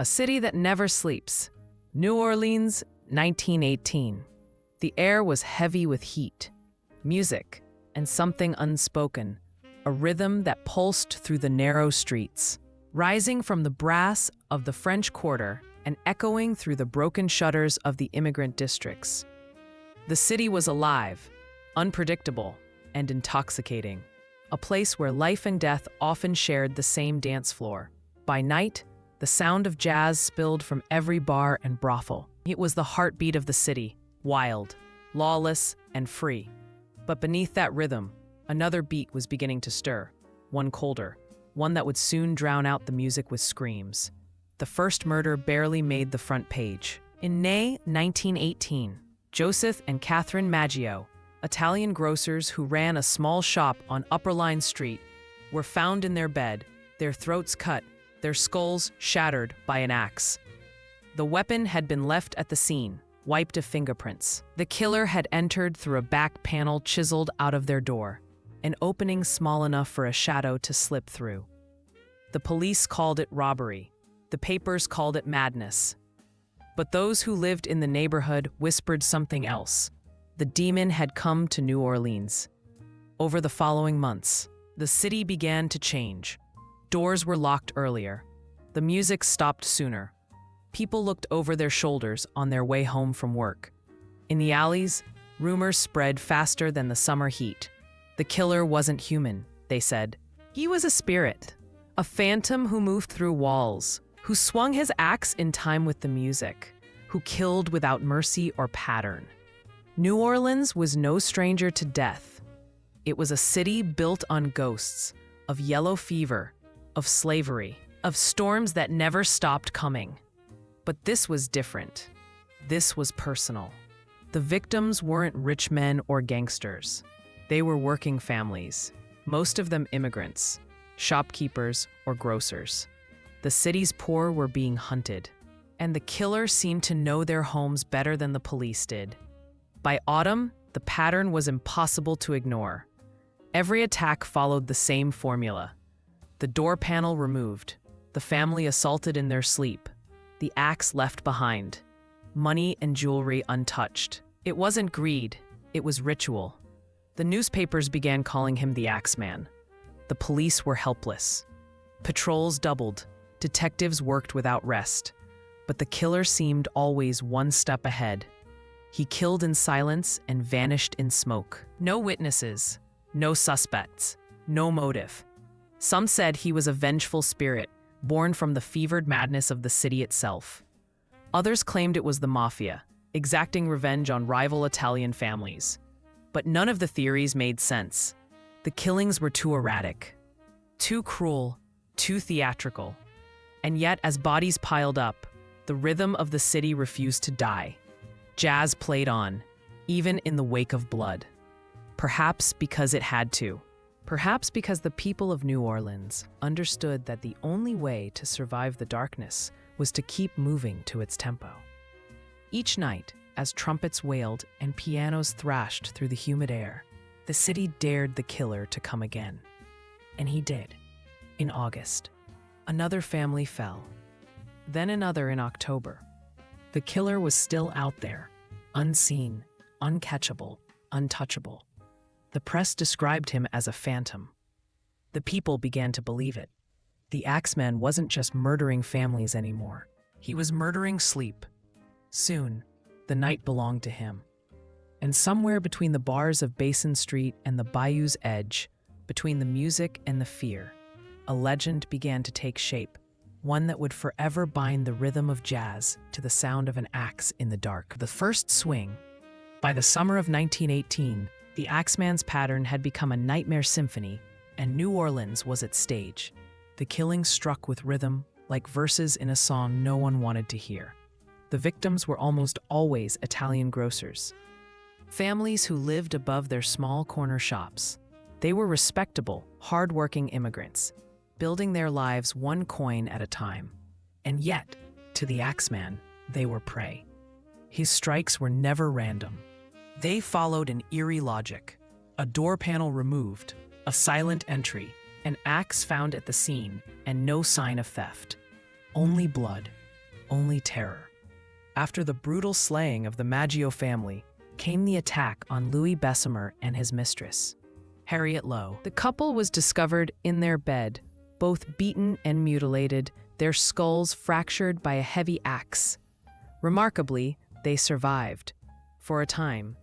A city that never sleeps. New Orleans, 1918. The air was heavy with heat, music, and something unspoken, a rhythm that pulsed through the narrow streets, rising from the brass of the French Quarter and echoing through the broken shutters of the immigrant districts. The city was alive, unpredictable, and intoxicating, a place where life and death often shared the same dance floor. By night, the sound of jazz spilled from every bar and brothel. It was the heartbeat of the city, wild, lawless, and free. But beneath that rhythm, another beat was beginning to stir, one colder, one that would soon drown out the music with screams. The first murder barely made the front page. In May 1918, Joseph and Catherine Maggio, Italian grocers who ran a small shop on Upper Line Street, were found in their bed, their throats cut, their skulls shattered by an axe. The weapon had been left at the scene, wiped of fingerprints. The killer had entered through a back panel chiseled out of their door, an opening small enough for a shadow to slip through. The police called it robbery. The papers called it madness. But those who lived in the neighborhood whispered something else. The demon had come to New Orleans. Over the following months, the city began to change. Doors were locked earlier. The music stopped sooner. People looked over their shoulders on their way home from work. In the alleys, rumors spread faster than the summer heat. The killer wasn't human, they said. He was a spirit, a phantom who moved through walls, who swung his axe in time with the music, who killed without mercy or pattern. New Orleans was no stranger to death. It was a city built on ghosts, of yellow fever, of slavery, of storms that never stopped coming. But this was different. This was personal. The victims weren't rich men or gangsters. They were working families, most of them immigrants, shopkeepers or grocers. The city's poor were being hunted, and the killer seemed to know their homes better than the police did. By autumn, the pattern was impossible to ignore. Every attack followed the same formula. The door panel removed, the family assaulted in their sleep, the axe left behind, money and jewelry untouched. It wasn't greed, it was ritual. The newspapers began calling him the Axeman. The police were helpless. Patrols doubled, detectives worked without rest, but the killer seemed always one step ahead. He killed in silence and vanished in smoke. No witnesses, no suspects, no motive. Some said he was a vengeful spirit, born from the fevered madness of the city itself. Others claimed it was the mafia, exacting revenge on rival Italian families. But none of the theories made sense. The killings were too erratic, too cruel, too theatrical. And yet, as bodies piled up, the rhythm of the city refused to die. Jazz played on, even in the wake of blood. Perhaps because it had to. Perhaps because the people of New Orleans understood that the only way to survive the darkness was to keep moving to its tempo. Each night, as trumpets wailed and pianos thrashed through the humid air, the city dared the killer to come again. And he did. In August, another family fell. Then another in October. The killer was still out there, unseen, uncatchable, untouchable. The press described him as a phantom. The people began to believe it. The Axeman wasn't just murdering families anymore. He was murdering sleep. Soon, the night belonged to him. And somewhere between the bars of Basin Street and the bayou's edge, between the music and the fear, a legend began to take shape, one that would forever bind the rhythm of jazz to the sound of an axe in the dark. The first swing. By the summer of 1918, the Axeman's pattern had become a nightmare symphony, and New Orleans was its stage. The killings struck with rhythm, like verses in a song no one wanted to hear. The victims were almost always Italian grocers, families who lived above their small corner shops. They were respectable, hard-working immigrants, building their lives one coin at a time. And yet, to the Axeman, they were prey. His strikes were never random. They followed an eerie logic. A door panel removed, a silent entry, an axe found at the scene, and no sign of theft. Only blood, only terror. After the brutal slaying of the Maggio family came the attack on Louis Bessemer and his mistress, Harriet Lowe. The couple was discovered in their bed, both beaten and mutilated, their skulls fractured by a heavy axe. Remarkably, they survived. For a time,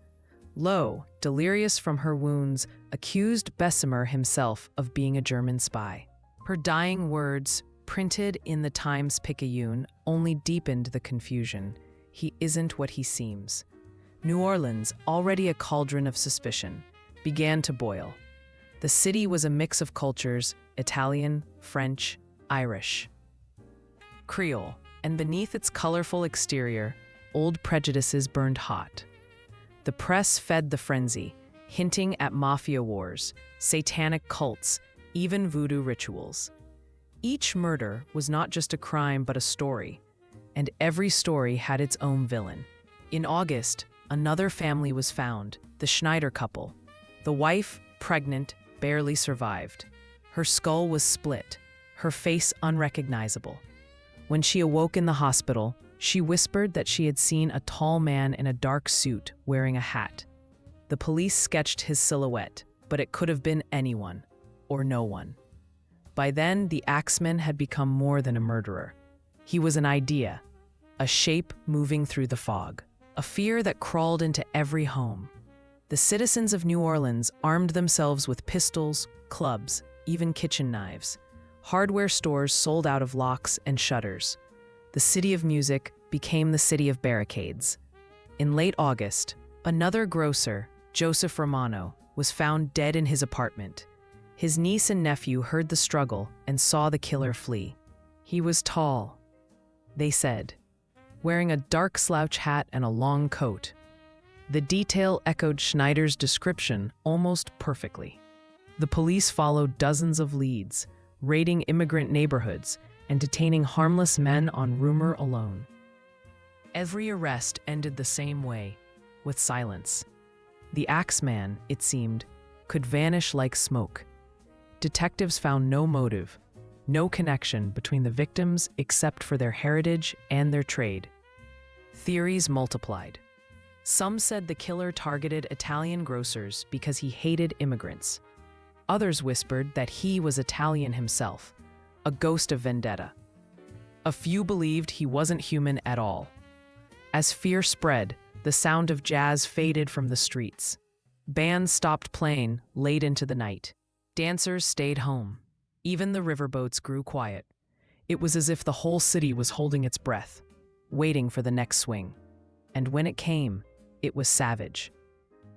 Lowe, delirious from her wounds, accused Bessemer himself of being a German spy. Her dying words, printed in the Times-Picayune, only deepened the confusion. He isn't what he seems. New Orleans, already a cauldron of suspicion, began to boil. The city was a mix of cultures: Italian, French, Irish, Creole, and beneath its colorful exterior, old prejudices burned hot. The press fed the frenzy, hinting at mafia wars, satanic cults, even voodoo rituals. Each murder was not just a crime but a story, and every story had its own villain. In August, another family was found, the Schneider couple. The wife, pregnant, barely survived. Her skull was split, her face unrecognizable. When she awoke in the hospital, she whispered that she had seen a tall man in a dark suit wearing a hat. The police sketched his silhouette, but it could have been anyone, or no one. By then, the Axeman had become more than a murderer. He was an idea, a shape moving through the fog, a fear that crawled into every home. The citizens of New Orleans armed themselves with pistols, clubs, even kitchen knives. Hardware stores sold out of locks and shutters. The city of music became the city of barricades. In late August, another grocer, Joseph Romano, was found dead in his apartment. His niece and nephew heard the struggle and saw the killer flee. He was tall, they said, wearing a dark slouch hat and a long coat. The detail echoed Schneider's description almost perfectly. The police followed dozens of leads, raiding immigrant neighborhoods and detaining harmless men on rumor alone. Every arrest ended the same way, with silence. The Axeman, it seemed, could vanish like smoke. Detectives found no motive, no connection between the victims except for their heritage and their trade. Theories multiplied. Some said the killer targeted Italian grocers because he hated immigrants. Others whispered that he was Italian himself, a ghost of vendetta. A few believed he wasn't human at all. As fear spread, the sound of jazz faded from the streets. Bands stopped playing late into the night. Dancers stayed home. Even the riverboats grew quiet. It was as if the whole city was holding its breath, waiting for the next swing. And when it came, it was savage.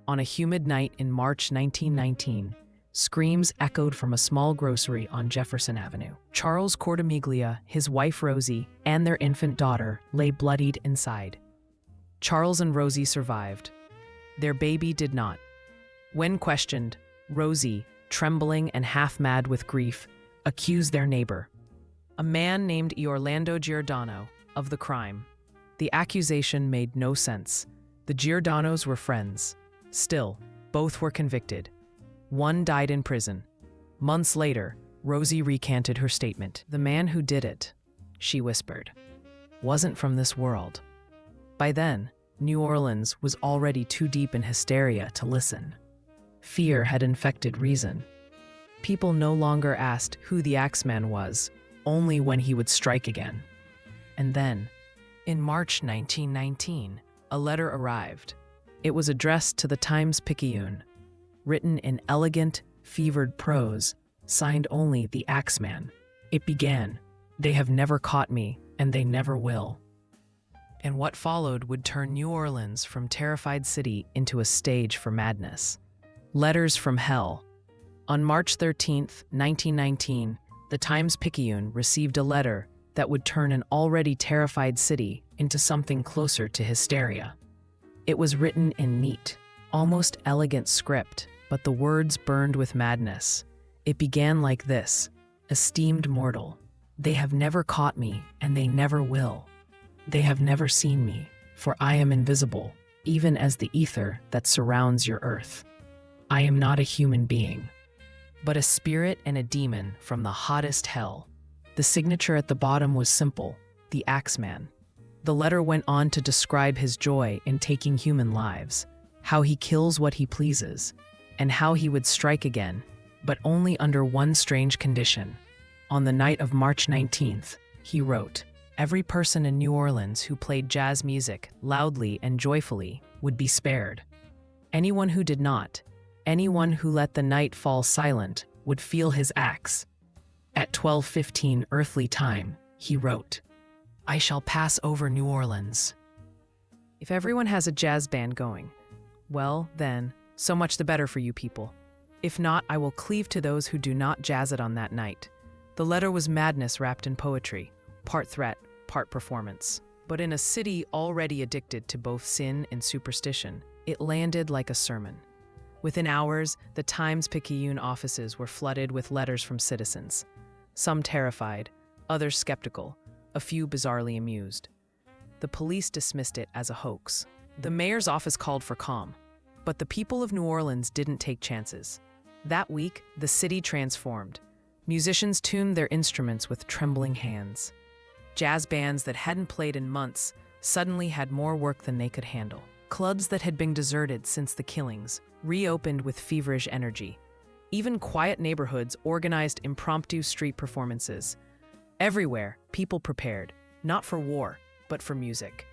On a humid night in March 1919, screams echoed from a small grocery on Jefferson Avenue. Charles Cortimiglia, his wife Rosie, and their infant daughter lay bloodied inside. Charles and Rosie survived. Their baby did not. When questioned, Rosie, trembling and half-mad with grief, accused their neighbor, a man named Orlando Giordano, of the crime. The accusation made no sense. The Giordanos were friends. Still, both were convicted. One died in prison. Months later, Rosie recanted her statement. "The man who did it," she whispered, "wasn't from this world." By then, New Orleans was already too deep in hysteria to listen. Fear had infected reason. People no longer asked who the Axeman was, only when he would strike again. And then, in March 1919, a letter arrived. It was addressed to the Times-Picayune, written in elegant, fevered prose, signed only the Axeman. It began, "They have never caught me, and they never will." And what followed would turn New Orleans from terrified city into a stage for madness. Letters from hell. On March 13, 1919, the Times-Picayune received a letter that would turn an already terrified city into something closer to hysteria. It was written in neat, almost elegant script, but the words burned with madness. It began like this: "Esteemed mortal, they have never caught me, and they never will. They have never seen me, for I am invisible, even as the ether that surrounds your earth. I am not a human being, but a spirit and a demon from the hottest hell." The signature at the bottom was simple: the Axeman. The letter went on to describe his joy in taking human lives, how he kills what he pleases, and how he would strike again, but only under one strange condition. On the night of March 19th, he wrote, "Every person in New Orleans who played jazz music loudly and joyfully would be spared. Anyone who did not, anyone who let the night fall silent, would feel his axe." At 12:15 earthly time, he wrote, "I shall pass over New Orleans." If everyone has a jazz band going, well, then, so much the better for you people. If not, I will cleave to those who do not jazz it on that night. The letter was madness wrapped in poetry, part threat, part performance. But in a city already addicted to both sin and superstition, it landed like a sermon. Within hours, the Times-Picayune offices were flooded with letters from citizens. Some terrified, others skeptical, a few bizarrely amused. The police dismissed it as a hoax. The mayor's office called for calm, but the people of New Orleans didn't take chances. That week, the city transformed. Musicians tuned their instruments with trembling hands. Jazz bands that hadn't played in months suddenly had more work than they could handle. Clubs that had been deserted since the killings reopened with feverish energy. Even quiet neighborhoods organized impromptu street performances. Everywhere, people prepared, not for war, but for music.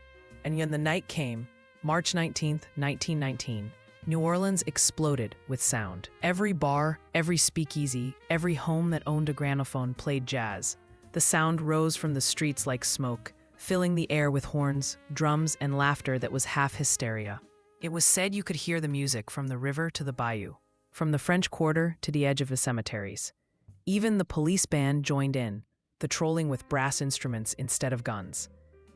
And when the night came, March 19th, 1919, New Orleans exploded with sound. Every bar, every speakeasy, every home that owned a gramophone played jazz. The sound rose from the streets like smoke, filling the air with horns, drums, and laughter that was half hysteria. It was said you could hear the music from the river to the bayou, from the French Quarter to the edge of the cemeteries. Even the police band joined in, patrolling with brass instruments instead of guns.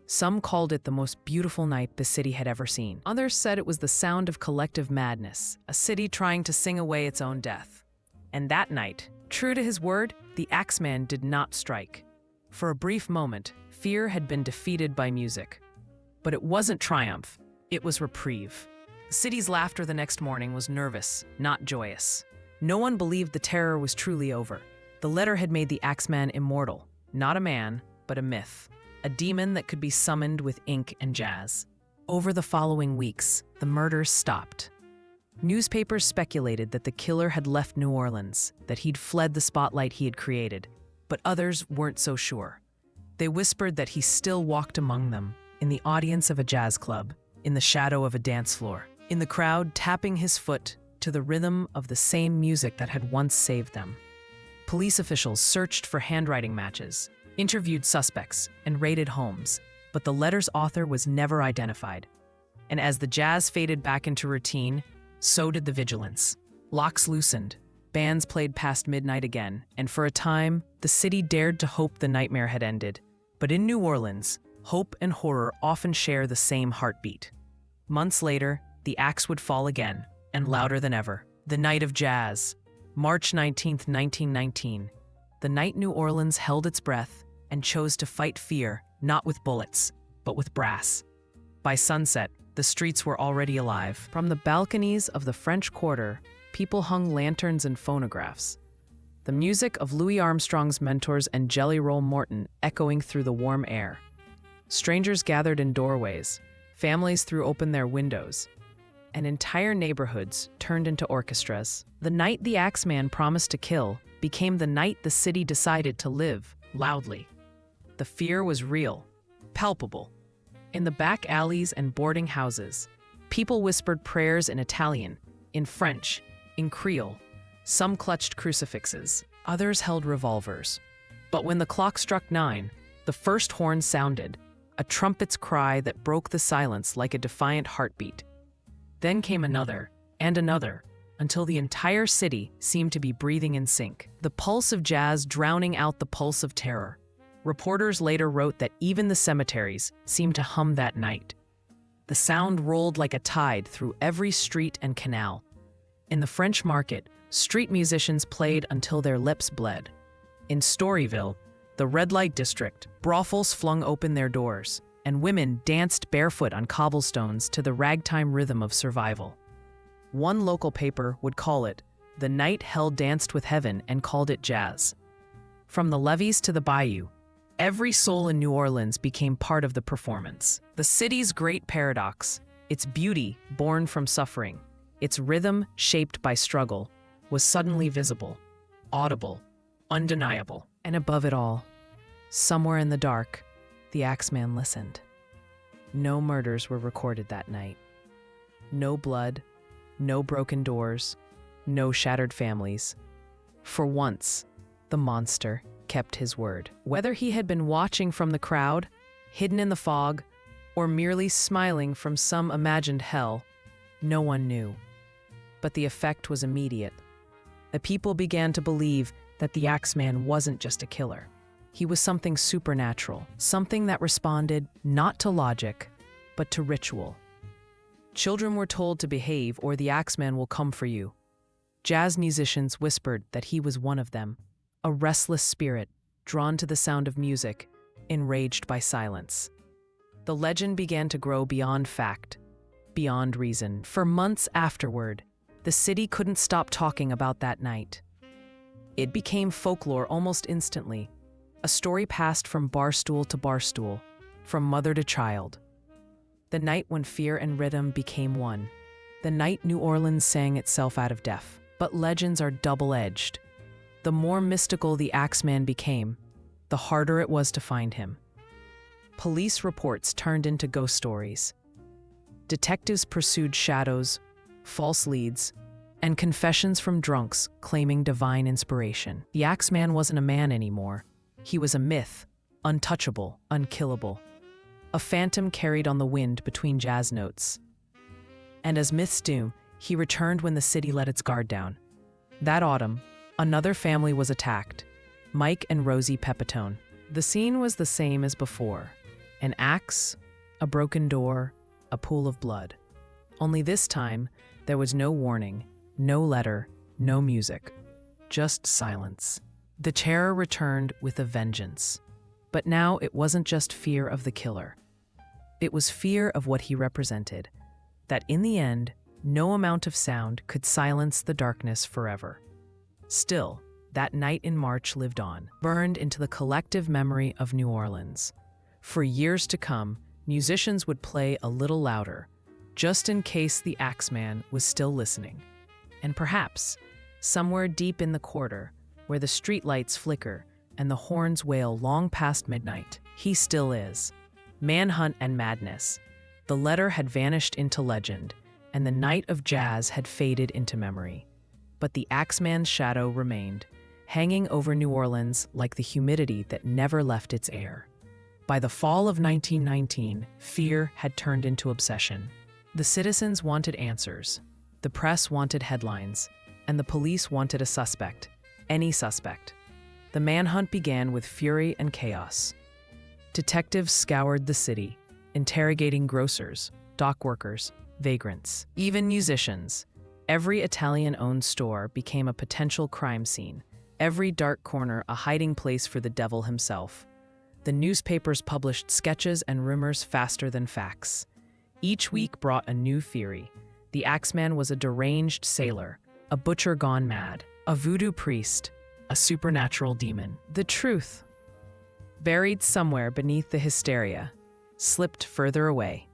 Some called it the most beautiful night the city had ever seen. Others said it was the sound of collective madness, a city trying to sing away its own death. And that night, true to his word, the Axeman did not strike. For a brief moment, fear had been defeated by music. But it wasn't triumph, it was reprieve. The city's laughter the next morning was nervous, not joyous. No one believed the terror was truly over. The letter had made the Axeman immortal, not a man, but a myth. A demon that could be summoned with ink and jazz. Over the following weeks, the murders stopped. Newspapers speculated that the killer had left New Orleans, that he'd fled the spotlight he had created, but others weren't so sure. They whispered that he still walked among them, in the audience of a jazz club, in the shadow of a dance floor, in the crowd tapping his foot to the rhythm of the same music that had once saved them. Police officials searched for handwriting matches, interviewed suspects, and raided homes, but the letter's author was never identified. And as the jazz faded back into routine, so did the vigilance. Locks loosened, bands played past midnight again, and for a time, the city dared to hope the nightmare had ended. But in New Orleans, hope and horror often share the same heartbeat. Months later, the axe would fall again, and louder than ever. The night of jazz, March 19th, 1919. The night New Orleans held its breath and chose to fight fear, not with bullets, but with brass. By sunset, the streets were already alive. From the balconies of the French Quarter, people hung lanterns and phonographs. The music of Louis Armstrong's Mentors and Jelly Roll Morton echoing through the warm air. Strangers gathered in doorways, families threw open their windows, and entire neighborhoods turned into orchestras. The night the Axeman promised to kill became the night the city decided to live loudly. The fear was real, palpable. In the back alleys and boarding houses, people whispered prayers in Italian, in French, in Creole. Some clutched crucifixes, others held revolvers. But when the clock struck 9, the first horn sounded, a trumpet's cry that broke the silence like a defiant heartbeat. Then came another, and another, until the entire city seemed to be breathing in sync, the pulse of jazz drowning out the pulse of terror. Reporters later wrote that even the cemeteries seemed to hum that night. The sound rolled like a tide through every street and canal. In the French market, street musicians played until their lips bled. In Storyville, the red light district, brothels flung open their doors, and women danced barefoot on cobblestones to the ragtime rhythm of survival. One local paper would call it, "The night hell danced with heaven," and called it jazz. From the levees to the bayou, Every soul in New Orleans became part of the performance. The city's great paradox, its beauty born from suffering, its rhythm shaped by struggle, was suddenly visible, audible, undeniable. And above it all, somewhere in the dark, the Axeman listened. No murders were recorded that night. No blood, no broken doors, no shattered families. For once, the monster kept his word. Whether he had been watching from the crowd, hidden in the fog, or merely smiling from some imagined hell, no one knew. But the effect was immediate. The people began to believe that the Axeman wasn't just a killer. He was something supernatural, something that responded not to logic, but to ritual. Children were told to behave or the Axeman will come for you. Jazz musicians whispered that he was one of them, a restless spirit drawn to the sound of music, enraged by silence. The legend began to grow beyond fact, beyond reason. For months afterward, the city couldn't stop talking about that night. It became folklore almost instantly, a story passed from barstool to barstool, from mother to child. The night when fear and rhythm became one. The night New Orleans sang itself out of death. But legends are double-edged. The more mystical the Axeman became, the harder it was to find him. Police reports turned into ghost stories. Detectives pursued shadows, false leads, and confessions from drunks claiming divine inspiration. The Axeman wasn't a man anymore. He was a myth, untouchable, unkillable. A phantom carried on the wind between jazz notes. And as myths do, he returned when the city let its guard down. That autumn, another family was attacked, Mike and Rosie Pepitone. The scene was the same as before. An axe, a broken door, a pool of blood. Only this time, there was no warning, no letter, no music, just silence. The terror returned with a vengeance. But now it wasn't just fear of the killer. It was fear of what he represented, that in the end, no amount of sound could silence the darkness forever. Still, that night in March lived on, burned into the collective memory of New Orleans. For years to come, musicians would play a little louder, just in case the Axeman was still listening. And perhaps, somewhere deep in the quarter, where the streetlights flicker and the horns wail long past midnight, he still is. Manhunt and madness. The letter had vanished into legend, and the night of jazz had faded into memory. But the Axeman's shadow remained, hanging over New Orleans like the humidity that never left its air. By the fall of 1919, fear had turned into obsession. The citizens wanted answers, the press wanted headlines, and the police wanted a suspect, any suspect. The manhunt began with fury and chaos. Detectives scoured the city, interrogating grocers, dock workers, vagrants, even musicians. Every Italian-owned store became a potential crime scene, every dark corner a hiding place for the devil himself. The newspapers published sketches and rumors faster than facts. Each week brought a new theory. The Axeman was a deranged sailor, a butcher gone mad, a voodoo priest, a supernatural demon. The truth, buried somewhere beneath the hysteria, slipped further away.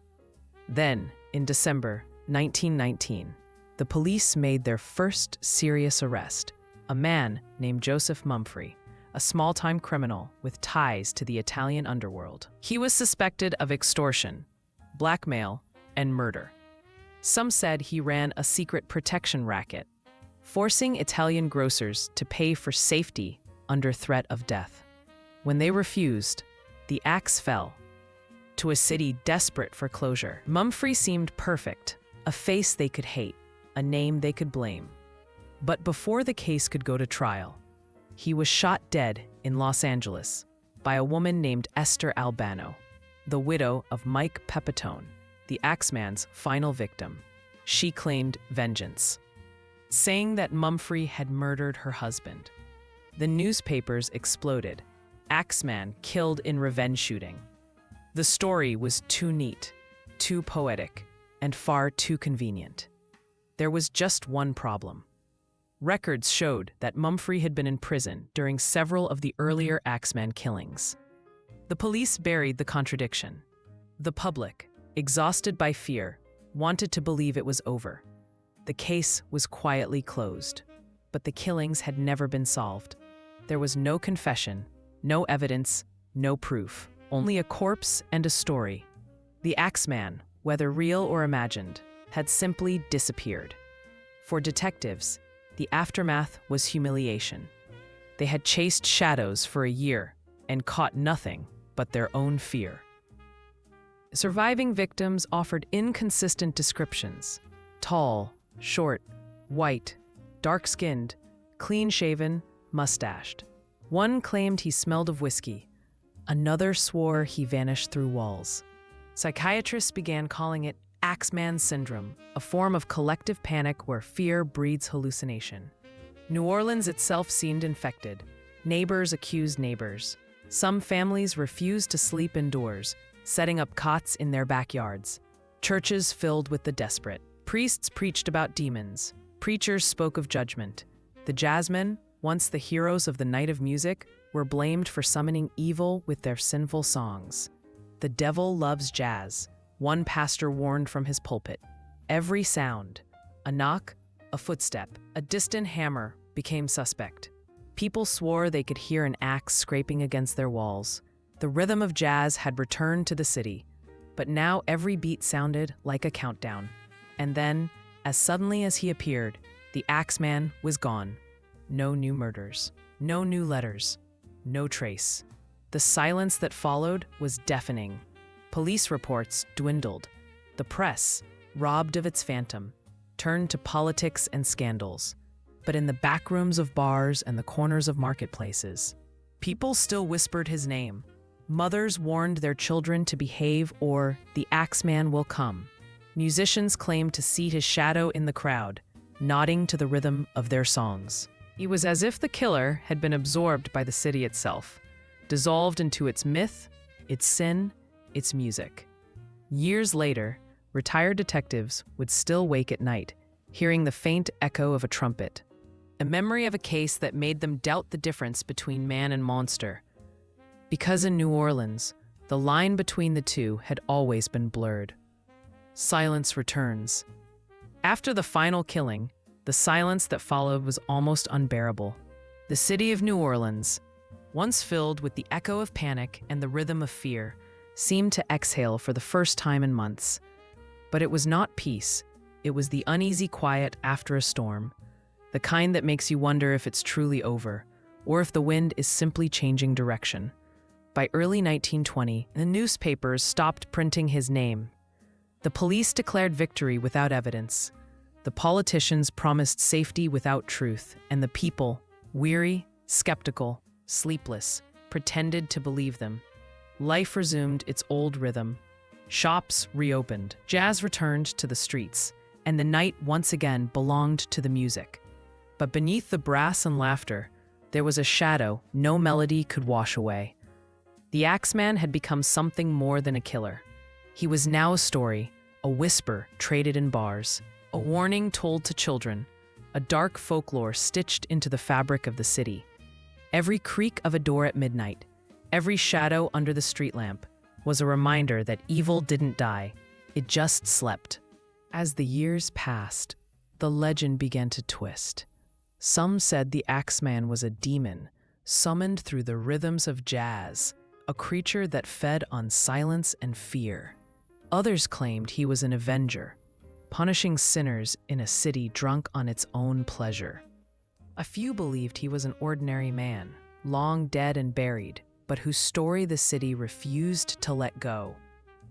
Then, in December 1919, the police made their first serious arrest, a man named Joseph Mumphrey, a small-time criminal with ties to the Italian underworld. He was suspected of extortion, blackmail, and murder. Some said he ran a secret protection racket, forcing Italian grocers to pay for safety under threat of death. When they refused, the axe fell to a city desperate for closure. Mumphrey seemed perfect, a face they could hate, a name they could blame. But before the case could go to trial, he was shot dead in Los Angeles by a woman named Esther Albano, the widow of Mike Pepitone, the Axeman's final victim. She claimed vengeance, saying that Mumphrey had murdered her husband. The newspapers exploded. Axeman killed in revenge shooting. The story was too neat, too poetic, and far too convenient. There was just one problem. Records showed that Mumphrey had been in prison during several of the earlier Axeman killings. The police buried the contradiction. The public, exhausted by fear, wanted to believe it was over. The case was quietly closed, but the killings had never been solved. There was no confession, no evidence, no proof, only a corpse and a story. The Axeman, whether real or imagined, had simply disappeared. For detectives, the aftermath was humiliation. They had chased shadows for a year and caught nothing but their own fear. Surviving victims offered inconsistent descriptions: tall, short, white, dark-skinned, clean-shaven, mustached. One claimed he smelled of whiskey. Another swore he vanished through walls. Psychiatrists began calling it Axeman syndrome, a form of collective panic where fear breeds hallucination. New Orleans itself seemed infected. Neighbors accused neighbors. Some families refused to sleep indoors, setting up cots in their backyards. Churches filled with the desperate. Priests preached about demons. Preachers spoke of judgment. The jazzmen, once the heroes of the night of music, were blamed for summoning evil with their sinful songs. The devil loves jazz, one pastor warned from his pulpit. Every sound, a knock, a footstep, a distant hammer, became suspect. People swore they could hear an axe scraping against their walls. The rhythm of jazz had returned to the city, but now every beat sounded like a countdown. And then, as suddenly as he appeared, the Axeman was gone. No new murders, no new letters, no trace. The silence that followed was deafening. Police reports dwindled. The press, robbed of its phantom, turned to politics and scandals. But in the back rooms of bars and the corners of marketplaces, people still whispered his name. Mothers warned their children to behave or the Axeman will come. Musicians claimed to see his shadow in the crowd, nodding to the rhythm of their songs. It was as if the killer had been absorbed by the city itself, dissolved into its myth, its sin, its music. Years later, retired detectives would still wake at night, hearing the faint echo of a trumpet, a memory of a case that made them doubt the difference between man and monster. Because in New Orleans, the line between the two had always been blurred. Silence returns. After the final killing, the silence that followed was almost unbearable. The city of New Orleans, once filled with the echo of panic and the rhythm of fear, seemed to exhale for the first time in months. But it was not peace. It was the uneasy quiet after a storm, the kind that makes you wonder if it's truly over, or if the wind is simply changing direction. By early 1920, the newspapers stopped printing his name. The police declared victory without evidence. The politicians promised safety without truth, and the people, weary, skeptical, sleepless, pretended to believe them. Life resumed its old rhythm. Shops reopened, jazz returned to the streets, and the night once again belonged to the music. But beneath the brass and laughter, there was a shadow no melody could wash away. The Axeman had become something more than a killer. He was now a story, a whisper traded in bars, a warning told to children, a dark folklore stitched into the fabric of the city. Every creak of a door at midnight, every shadow under the street lamp, was a reminder that evil didn't die, it just slept. As the years passed, the legend began to twist. Some said the Axeman was a demon, summoned through the rhythms of jazz, a creature that fed on silence and fear. Others claimed he was an avenger, punishing sinners in a city drunk on its own pleasure. A few believed he was an ordinary man, long dead and buried, but whose story the city refused to let go.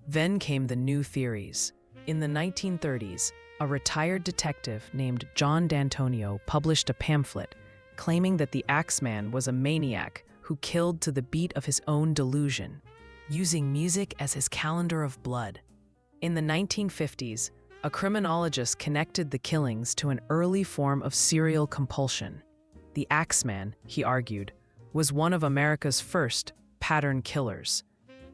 Then came the new theories. In the 1930s, a retired detective named John D'Antonio published a pamphlet claiming that the Axeman was a maniac who killed to the beat of his own delusion, using music as his calendar of blood. In the 1950s, a criminologist connected the killings to an early form of serial compulsion. The Axeman, he argued, was one of America's first pattern killers.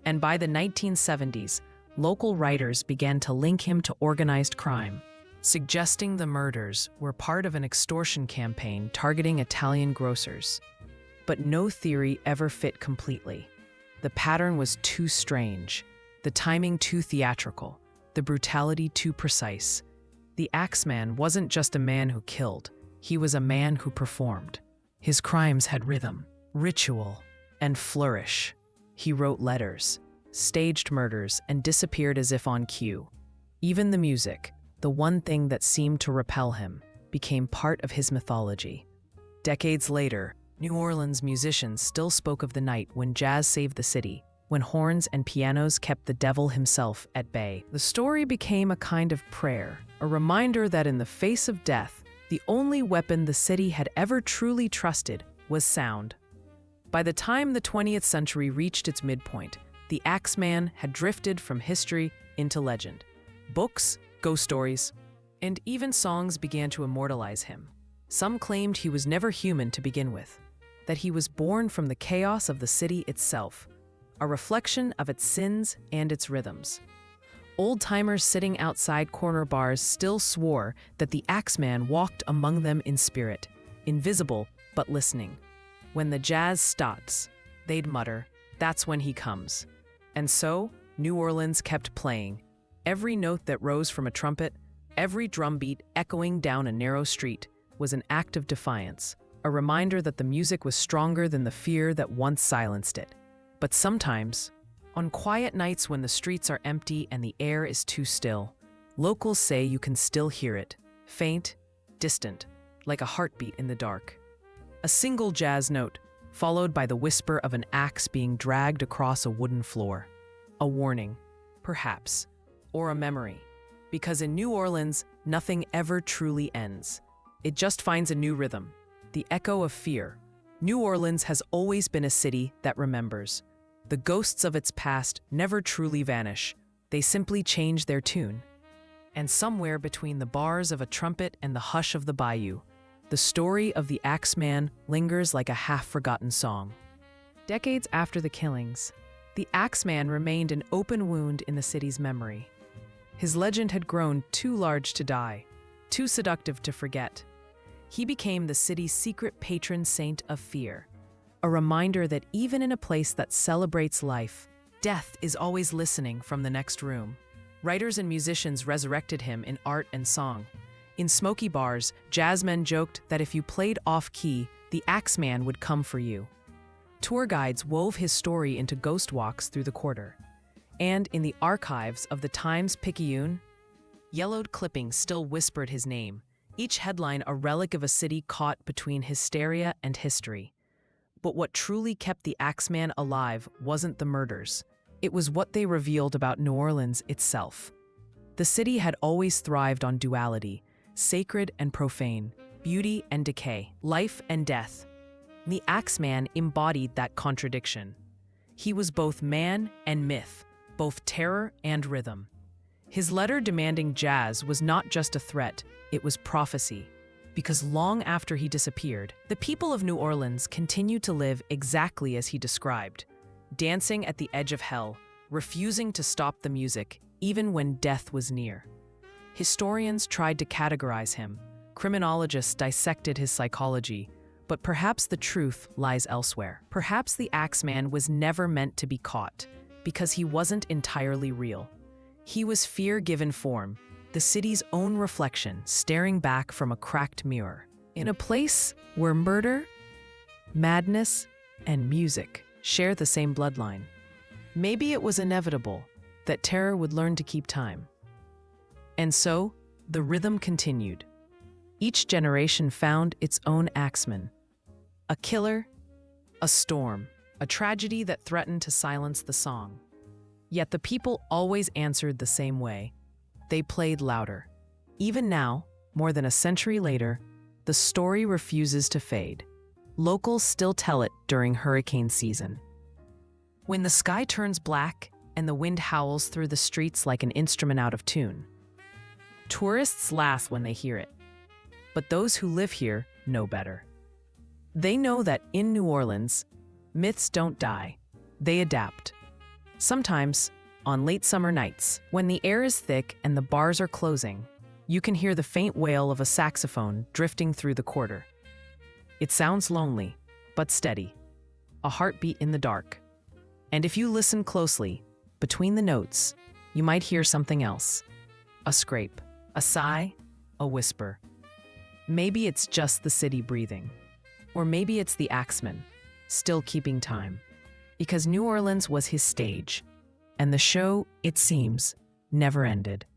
And by the 1970s, local writers began to link him to organized crime, suggesting the murders were part of an extortion campaign targeting Italian grocers. But no theory ever fit completely. The pattern was too strange, the timing too theatrical, the brutality too precise. The Axeman wasn't just a man who killed, he was a man who performed. His crimes had rhythm, ritual, and flourish. He wrote letters, staged murders, and disappeared as if on cue. Even the music, the one thing that seemed to repel him, became part of his mythology. Decades later, New Orleans musicians still spoke of the night when jazz saved the city, when horns and pianos kept the devil himself at bay. The story became a kind of prayer, a reminder that in the face of death, the only weapon the city had ever truly trusted was sound. By the time the 20th century reached its midpoint, the Axeman had drifted from history into legend. Books, ghost stories, and even songs began to immortalize him. Some claimed he was never human to begin with, that he was born from the chaos of the city itself, a reflection of its sins and its rhythms. Old-timers sitting outside corner bars still swore that the Axeman walked among them in spirit, invisible but listening. When the jazz stops, they'd mutter, "That's when he comes." And so, New Orleans kept playing. Every note that rose from a trumpet, every drumbeat echoing down a narrow street, was an act of defiance, a reminder that the music was stronger than the fear that once silenced it. But sometimes, on quiet nights when the streets are empty and the air is too still, locals say you can still hear it, faint, distant, like a heartbeat in the dark. A single jazz note, followed by the whisper of an axe being dragged across a wooden floor. A warning, perhaps, or a memory. Because in New Orleans, nothing ever truly ends. It just finds a new rhythm, the echo of fear. New Orleans has always been a city that remembers. The ghosts of its past never truly vanish. They simply change their tune. And somewhere between the bars of a trumpet and the hush of the bayou, the story of the Axeman lingers like a half-forgotten song. Decades after the killings, the Axeman remained an open wound in the city's memory. His legend had grown too large to die, too seductive to forget. He became the city's secret patron saint of fear, a reminder that even in a place that celebrates life, death is always listening from the next room. Writers and musicians resurrected him in art and song. In smoky bars, jazzmen joked that if you played off-key, the Axeman would come for you. Tour guides wove his story into ghost walks through the quarter. And in the archives of the Times-Picayune, yellowed clippings still whispered his name, each headline a relic of a city caught between hysteria and history. But what truly kept the Axeman alive wasn't the murders. It was what they revealed about New Orleans itself. The city had always thrived on duality, sacred and profane, beauty and decay, life and death. The Axeman embodied that contradiction. He was both man and myth, both terror and rhythm. His letter demanding jazz was not just a threat, it was prophecy. Because long after he disappeared, the people of New Orleans continued to live exactly as he described, dancing at the edge of hell, refusing to stop the music, even when death was near. Historians tried to categorize him, criminologists dissected his psychology, but perhaps the truth lies elsewhere. Perhaps the Axeman was never meant to be caught, because he wasn't entirely real. He was fear given form, the city's own reflection staring back from a cracked mirror, in a place where murder, madness, and music share the same bloodline. Maybe it was inevitable that terror would learn to keep time. And so, the rhythm continued. Each generation found its own Axeman. A killer, a storm, a tragedy that threatened to silence the song. Yet the people always answered the same way. They played louder. Even now, more than a century later, the story refuses to fade. Locals still tell it during hurricane season. When the sky turns black and the wind howls through the streets like an instrument out of tune, tourists laugh when they hear it. But those who live here know better. They know that in New Orleans, myths don't die, they adapt. Sometimes, on late summer nights, when the air is thick and the bars are closing, you can hear the faint wail of a saxophone drifting through the quarter. It sounds lonely, but steady, a heartbeat in the dark. And if you listen closely, between the notes, you might hear something else. A scrape, a sigh, a whisper. Maybe it's just the city breathing. Or maybe it's the Axeman, still keeping time. Because New Orleans was his stage, and the show, it seems, never ended.